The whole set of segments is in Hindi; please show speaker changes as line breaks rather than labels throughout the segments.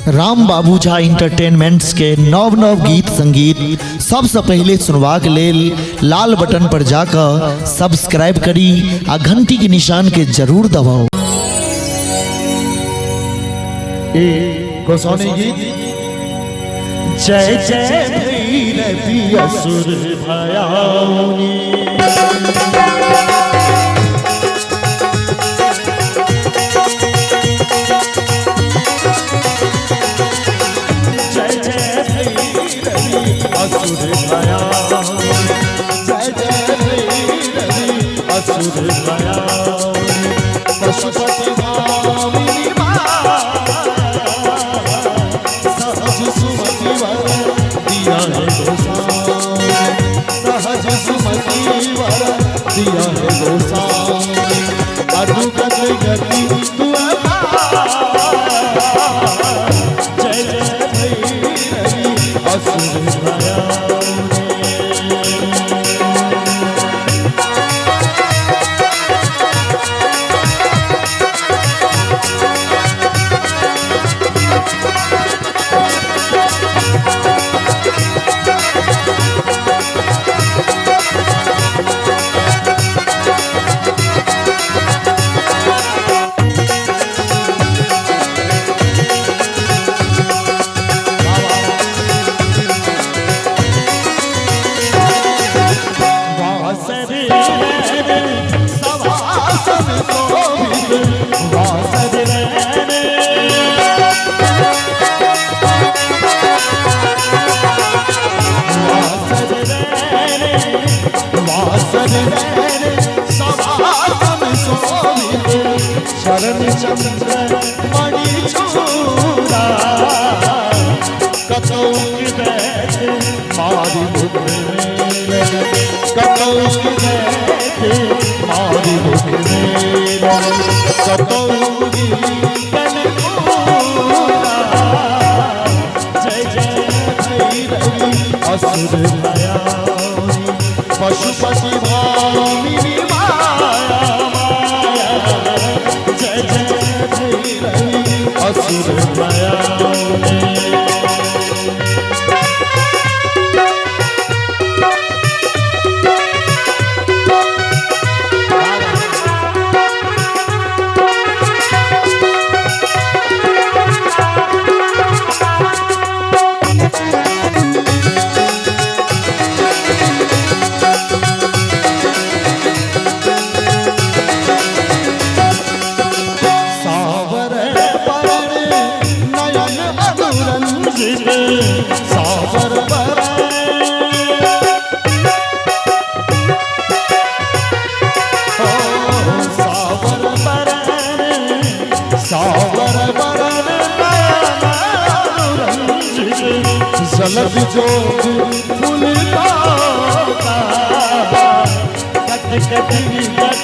राम बाबू झा इंटरटेनमेंट्स के नव नव गीत संगीत सबसे पहले सुनवा के लेल लाल बटन पर जाकर सब्सक्राइब करी आ घंटी के निशान के जरूर दबाओ। गोसाउनी गीत जय जय भैरवी असुर भयाउनी असुर भयाउनी जय जय भैरवी असुर भयाउनी पशुपति भामिनी सहज सुमति वर दिया है गोसाउनी सहज सुमति वर दिया है गोसाउनी अद्भुत गति तू जय जय भैरवी असुर शरण चंद्र मणि चूड़ा कतौक बैठ मारी मुख में कतौक बैठ मारी मुख में कतौगी जय जय भैरवी असुर भयाउनी पशुपति भामिनी जय जय भैरवी असुर भयाउनी सावर जलद जोग फूल कट कटली कट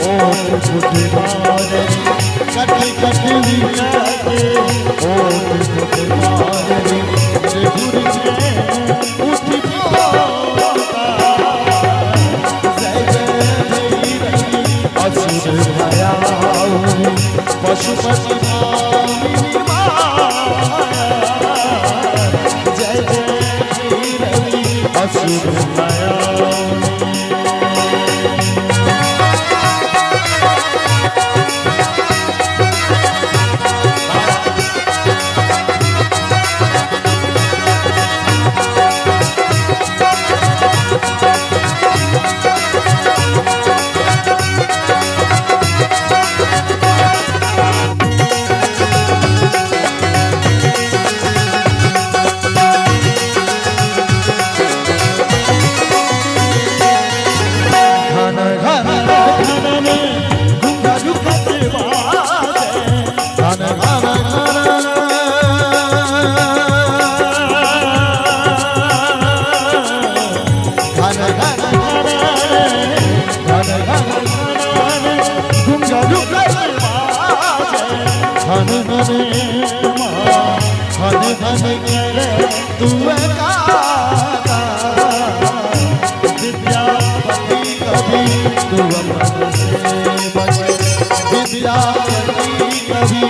ओठ फुट मारे कट कटली कट ओठ फुट मारे त्रिपुर उठ जय जय भैरवी असुर भयाउनी पशुपति भामिनी जय जय भैरवी असुर भयाउनी विद्यापति कभी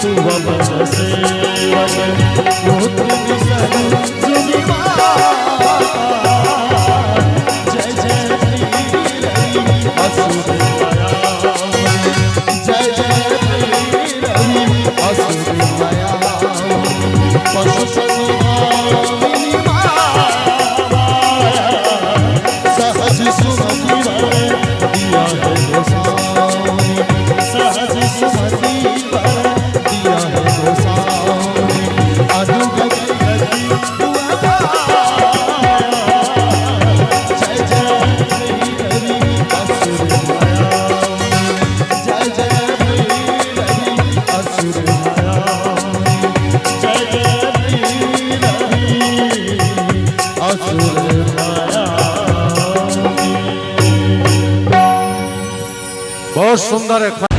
तू अमर से
सुंदर एक